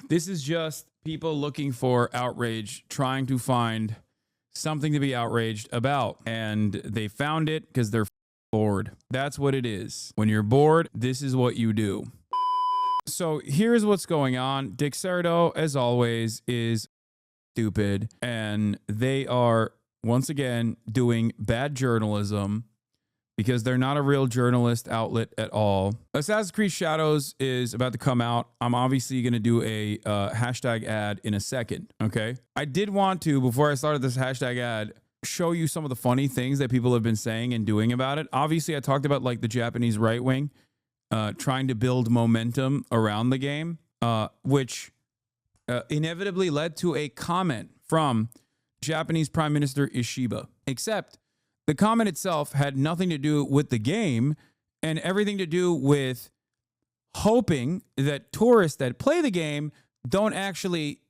This is just people looking for outrage, trying to find something to be outraged about. And they found it because they're bored. That's what it is. When you're bored, this is what you do. So here's what's going on. Dixerdo, as always, is stupid. And they are, once again, doing bad journalism because they're not a real journalist outlet at all. Assassin's Creed Shadows is about to come out. I'm obviously going to do a hashtag ad in a second, okay? I did want to, before I started this hashtag ad, show you some of the funny things that people have been saying and doing about it. Obviously, I talked about like the Japanese right wing trying to build momentum around the game, which inevitably led to a comment from Japanese Prime Minister Ishiba, except the comment itself had nothing to do with the game and everything to do with hoping that tourists that play the game don't actually,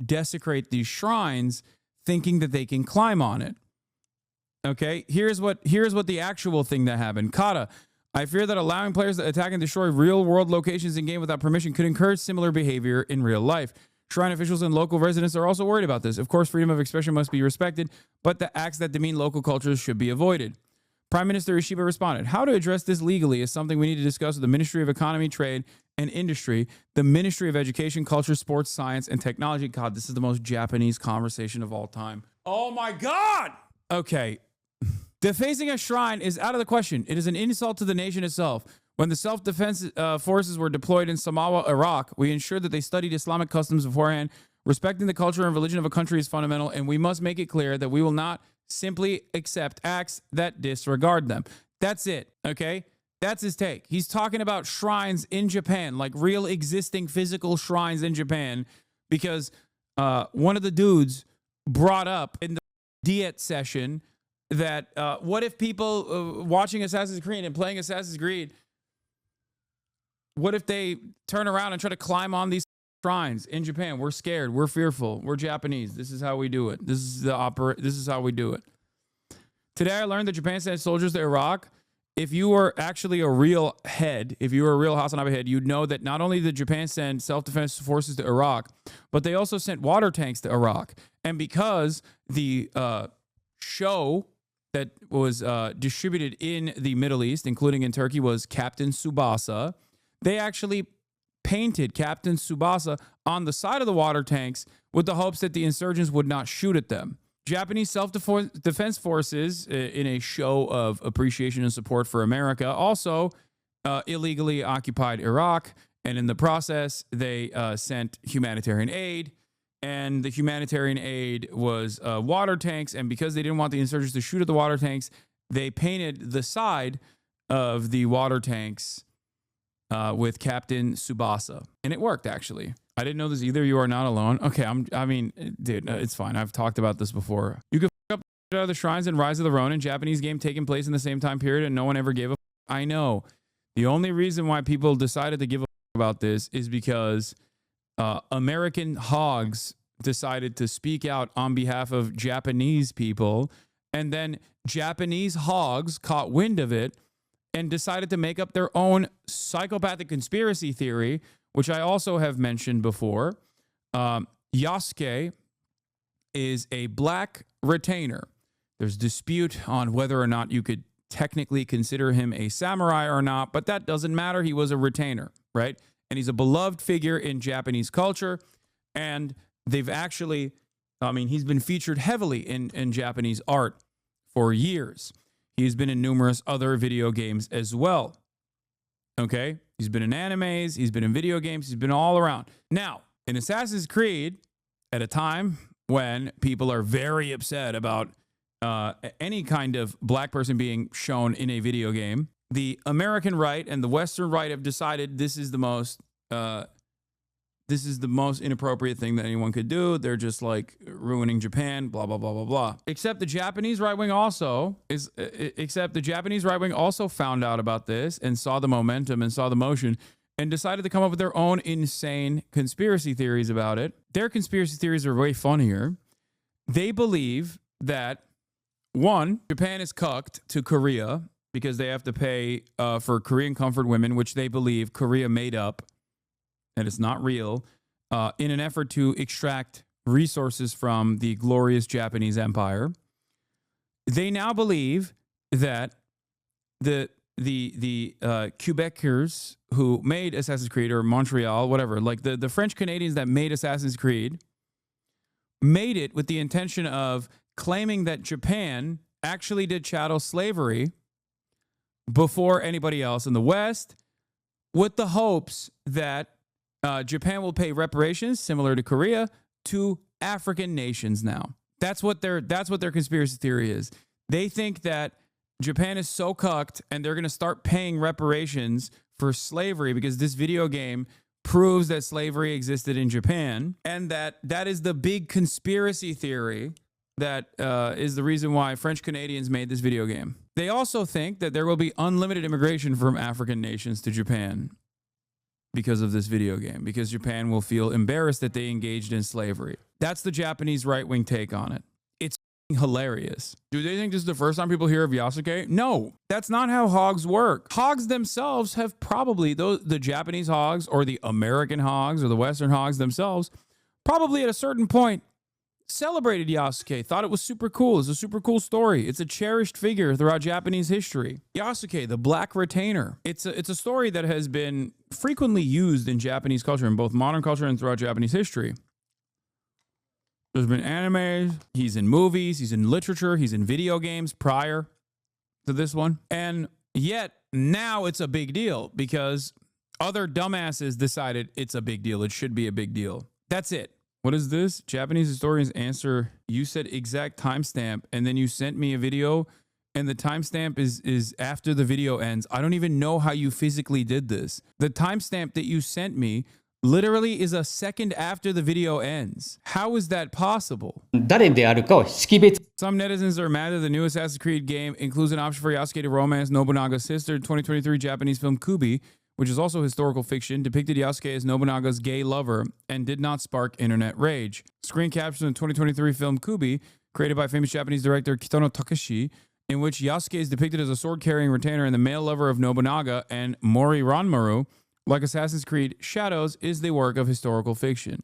desecrate these shrines thinking that they can climb on it. Okay, here's what the actual thing that happened. Kata, I fear that allowing players to attack and destroy real-world locations in-game without permission could encourage similar behavior in real life. Shrine officials and local residents are also worried about this. Of course, freedom of expression must be respected, but the acts that demean local cultures should be avoided. Prime Minister Ishiba responded, how to address this legally is something we need to discuss with the Ministry of Economy, Trade, and Industry, the Ministry of Education, Culture, Sports, Science, and Technology. God, this is the most Japanese conversation of all time. Oh my God! Okay. Defacing a shrine is out of the question. It is an insult to the nation itself. When the self-defense forces were deployed in Samawa, Iraq, we ensured that they studied Islamic customs beforehand. Respecting the culture and religion of a country is fundamental, and we must make it clear that we will not simply accept acts that disregard them. That's it, okay? That's his take. He's talking about shrines in Japan, like real existing physical shrines in Japan, because one of the dudes brought up in the diet session that what if people watching Assassin's Creed and playing Assassin's Creed, what if they turn around and try to climb on these shrines in Japan? We're scared. We're fearful. We're Japanese. This is how we do it. This is how we do it. Today, I learned that Japan sent soldiers to Iraq. If you were actually a real head, if you were a real Hasanabi head, you'd know that not only did Japan send self-defense forces to Iraq, but they also sent water tanks to Iraq. And because the show that was distributed in the Middle East, including in Turkey, was Captain Tsubasa, they actually painted Captain Tsubasa on the side of the water tanks with the hopes that the insurgents would not shoot at them. Japanese self-defense forces, in a show of appreciation and support for America, also illegally occupied Iraq, and in the process, they sent humanitarian aid, and the humanitarian aid was water tanks, and because they didn't want the insurgents to shoot at the water tanks, they painted the side of the water tanks with Captain Tsubasa, and it worked, actually. I didn't know this either. You are not alone. Okay, dude, it's fine. I've talked about this before. You could fuck up out of the shrines in Rise of the Ronin, Japanese game taking place in the same time period, and no one ever gave a fuck. I know. The only reason why people decided to give a fuck about this is because American hogs decided to speak out on behalf of Japanese people, and then Japanese hogs caught wind of it and decided to make up their own psychopathic conspiracy theory, which I also have mentioned before. Yasuke is a black retainer. There's dispute on whether or not you could technically consider him a samurai or not, but that doesn't matter. He was a retainer, right? And he's a beloved figure in Japanese culture. And they've actually, he's been featured heavily in Japanese art for years. He's been in numerous other video games as well. Okay? He's been in animes, he's been in video games, he's been all around. Now, in Assassin's Creed, at a time when people are very upset about any kind of black person being shown in a video game, the American right and the Western right have decided this is the most inappropriate thing that anyone could do. They're just like ruining Japan, blah, blah, blah, blah, blah. Except the Japanese right wing also found out about this and saw the momentum and saw the motion and decided to come up with their own insane conspiracy theories about it. Their conspiracy theories are way funnier. They believe that, one, Japan is cucked to Korea because they have to pay for Korean comfort women, which they believe Korea made up, and it's not real. in an effort to extract resources from the glorious Japanese Empire. They now believe that the Quebecers who made Assassin's Creed, or Montreal, whatever, like the French Canadians that made Assassin's Creed, made it with the intention of claiming that Japan actually did chattel slavery before anybody else in the West, with the hopes that Japan will pay reparations similar to Korea to African nations now. That's what their conspiracy theory is. They think that Japan is so cucked and they're going to start paying reparations for slavery because this video game proves that slavery existed in Japan, and that is the big conspiracy theory that is the reason why French Canadians made this video game. They also think that there will be unlimited immigration from African nations to Japan because of this video game, because Japan will feel embarrassed that they engaged in slavery. That's the Japanese right-wing take on it. It's hilarious. Do they think this is the first time people hear of Yasuke? No, that's not how hogs work. Hogs themselves have probably, the Japanese hogs or the American hogs or the Western hogs themselves, probably at a certain point celebrated Yasuke, thought it was super cool. It's a super cool story. It's a cherished figure throughout Japanese history. Yasuke, the Black Retainer. It's a story that has been frequently used in Japanese culture, in both modern culture and throughout Japanese history. There's been animes, he's in movies, he's in literature, he's in video games prior to this one. And yet now it's a big deal because other dumbasses decided it's a big deal. It should be a big deal. That's it. What is this? Japanese historians answer, you said exact timestamp and then you sent me a video and the timestamp is after the video ends. I don't even know how you physically did this. The timestamp that you sent me literally is a second after the video ends. How is that possible? Some netizens are mad that the new Assassin's Creed game includes an option for Yasuke to romance Nobunaga's sister. 2023 Japanese film Kubi, which is also historical fiction, depicted Yasuke as Nobunaga's gay lover and did not spark internet rage. Screen captions in the 2023 film Kubi, created by famous Japanese director Kitono Takashi, in which Yasuke is depicted as a sword-carrying retainer and the male lover of Nobunaga and Mori Ranmaru, like Assassin's Creed Shadows, is the work of historical fiction.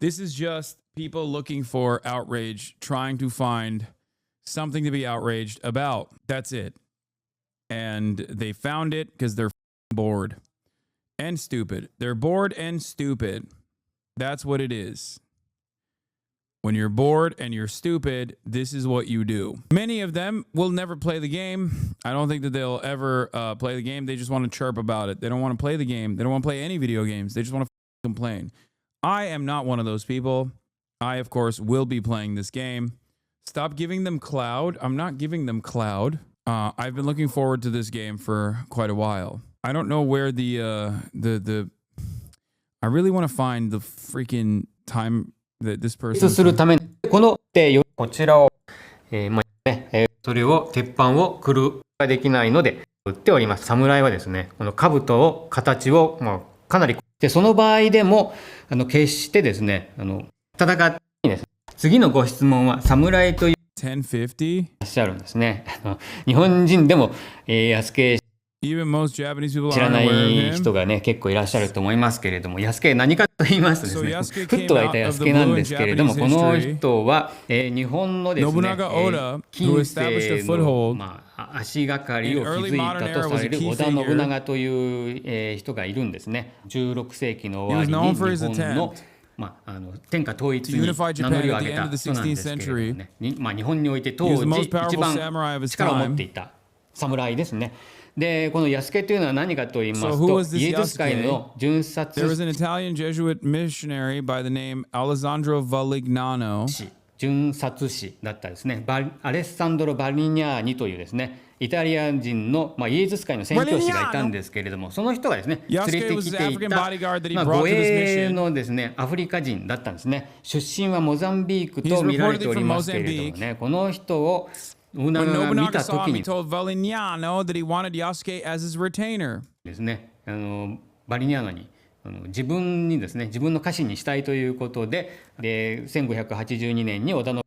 This is just people looking for outrage, trying to find something to be outraged about. That's it. And they found it because they're bored and stupid. They're bored and stupid. That's what it is. When you're bored and you're stupid, this is what you do. Many of them will never play the game. I don't think that they'll ever play the game. They just want to chirp about it. They don't want to play the game. They don't want to play any video games. They just want to complain. I am not one of those people. I, of course, will be playing this game. Stop giving them cloud. I'm not giving them cloud. I've been looking forward to this game for quite a while. I don't know where I really want to find the freaking time that this person するためにこのこちらをそれを鉄板をくるができないので売っております。侍はですね、この兜を形をかなりでその場合でも決してですね戦ってですね。次のご質問は侍という1050いらっしゃるんですね。日本人でもYasuke Even most Japanese people 知らな aren't aware of い him. 人がね結構いらっしゃると思いますけれども、Yasuke何かと言いますとですね、フットがいたYasukeなんですけれども、この人は日本のですね、近世の足がかりを築いたとされる織田信長という人がいるんですね。16世紀の終わりに日本の天下統一に名乗りを上げた人なんですけれどもね、日本において当時一番力を持っていた侍ですね。で、このYasukeというのは何かと言いますと、イエズス会の巡察 There was an Italian Jesuit missionary by the name Alessandro Valignano. 巡察使だったですね。アレッサンドロ・バリニャーニというですね、イタリア人のイエズス会の宣教師がいたんですけれども、その人がですね、連れてきていた護衛のですね、アフリカ人だったんですね。出身はモザンビークと見られておりますけれどもね、この人をWhen Nobunaga saw him, he told Valignano that he wanted Yasuke as his retainer. ですね、バリニャーノに自分にですね、自分の家臣にしたいということで、1582年に織田の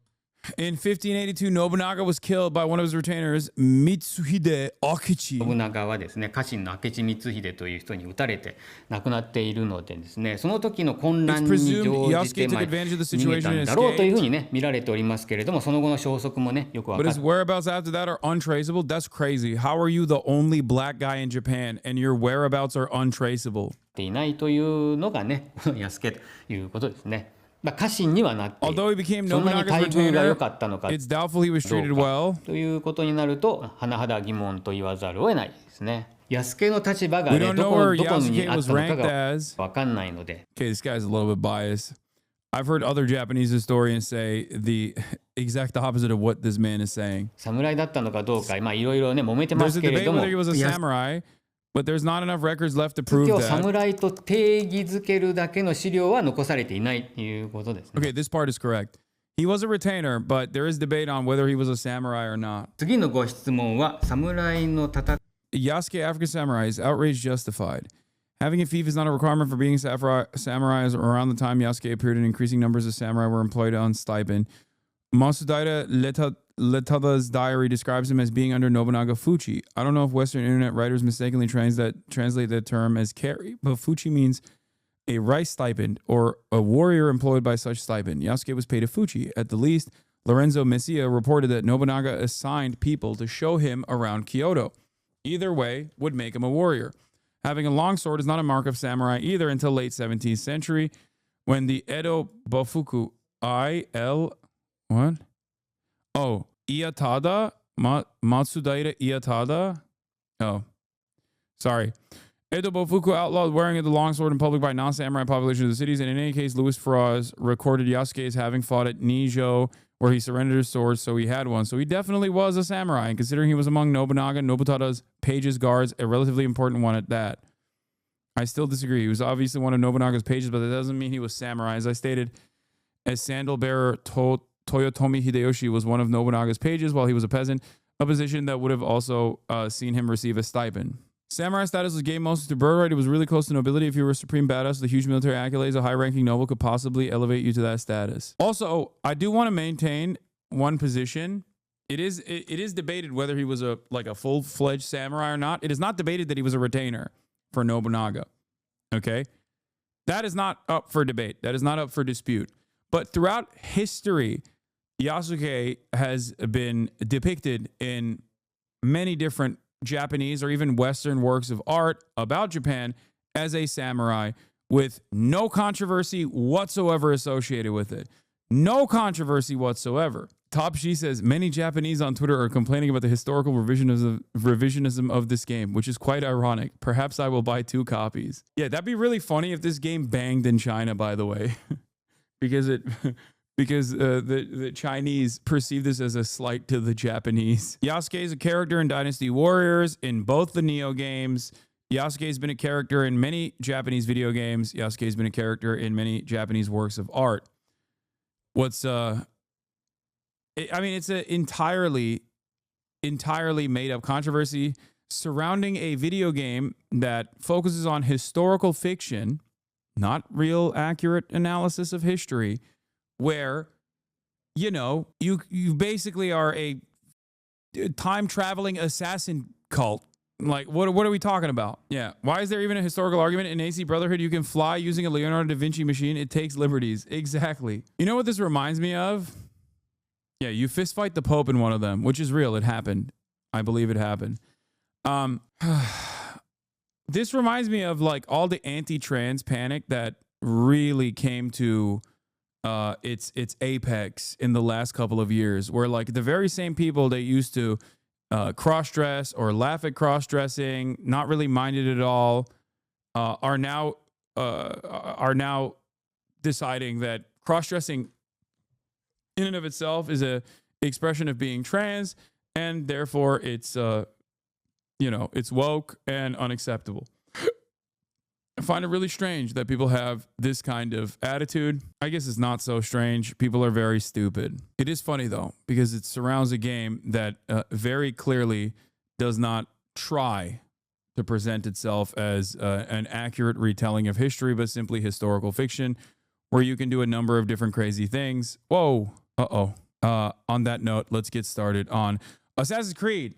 In 1582, Nobunaga was killed by one of his retainers, Mitsuhide Akechi. 信長はですね、家臣の明智光秀という人に撃たれて亡くなっているのでですね、その時の混乱に乗じて、逃げたんだろうというふうにね、見られておりますけれども、その後の消息もね、よくわかって。But his whereabouts after that are untraceable? That's crazy. How are you the only black guy in Japan and your whereabouts are untraceable? いないというのがね、安家ということですね。家臣にはなっている。そんなに待遇が良かったのかどうかということになると、甚だ疑問と言わざるを得ないですね。安家の立場が、ね、どこにあったのかが分かんないので。Okay, this guy's a little bit biased. I've heard other Japanese historians say the exact opposite of what this man is saying. 侍だったのかどうか、まあいろいろね揉めてますけれども。There's a debate whether he was a samurai, but there's not enough records left to prove that. 侍と定義づけるだけの資料は残されていないということですね。Okay, this part is correct. He was a retainer, but there is debate on whether he was a samurai or not. 次のご質問は侍の戦い。Yasuke, African samurai, is outrage justified. Having a fief is not a requirement for being samurai. Around the time Yasuke appeared, in increasing numbers of samurai were employed on stipend. Masudaira Letada's diary describes him as being under Nobunaga Fuchi. I don't know if Western internet writers mistakenly translate the term as carry, but Fuchi means a rice stipend or a warrior employed by such stipend. Yasuke was paid a Fuchi. At the least, Lorenzo Messia reported that Nobunaga assigned people to show him around Kyoto. Either way would make him a warrior. Having a long sword is not a mark of samurai either until late 17th century, when the Edo Bofuku Iyatada? Matsudaira Iyatada? Oh, sorry. Edo Bofuku outlawed wearing of the longsword in public by non-samurai population of the cities, and in any case, Louis Ferraz recorded Yasuke as having fought at Nijo, where he surrendered his sword, so he had one. So he definitely was a samurai, and considering he was among Nobunaga, Nobutada's pages guards, a relatively important one at that. I still disagree. He was obviously one of Nobunaga's pages, but that doesn't mean he was samurai. As I stated, as sandal bearer Toyotomi Hideyoshi was one of Nobunaga's pages while he was a peasant, a position that would have also seen him receive a stipend. Samurai status was gained mostly through birthright. It was really close to nobility. If you were a supreme badass with a huge military accolades, a high-ranking noble could possibly elevate you to that status. Also, I do want to maintain one position. It is debated whether he was a full-fledged samurai or not. It is not debated that he was a retainer for Nobunaga. Okay? That is not up for debate. That is not up for dispute. But throughout history, Yasuke has been depicted in many different Japanese or even Western works of art about Japan as a samurai with no controversy whatsoever associated with it. No controversy whatsoever. Top Shi says, many Japanese on Twitter are complaining about the historical revisionism of this game, which is quite ironic. Perhaps I will buy 2 copies. Yeah, that'd be really funny if this game banged in China, by the way. because the Chinese perceive this as a slight to the Japanese. Yasuke is a character in Dynasty Warriors in both the Neo games. Yasuke has been a character in many Japanese video games. Yasuke has been a character in many Japanese works of art. It's an entirely made up controversy surrounding a video game that focuses on historical fiction, not real accurate analysis of history, where, you know, you basically are a time-traveling assassin cult. Like, what are we talking about? Yeah. Why is there even a historical argument? In AC Brotherhood, you can fly using a Leonardo da Vinci machine. It takes liberties. Exactly. You know what this reminds me of? Yeah, you fist fight the Pope in one of them, which is real. It happened. I believe it happened. This reminds me of like all the anti-trans panic that really came to its apex in the last couple of years, where like the very same people that used to cross-dress or laugh at cross-dressing, not really mind it at all, are now deciding that cross-dressing in and of itself is a expression of being trans, and therefore it's it's woke and unacceptable. I find it really strange that people have this kind of attitude. I guess it's not so strange. People are very stupid. It is funny, though, because it surrounds a game that very clearly does not try to present itself as an accurate retelling of history, but simply historical fiction, where you can do a number of different crazy things. Whoa. Uh-oh. on that note, let's get started on Assassin's Creed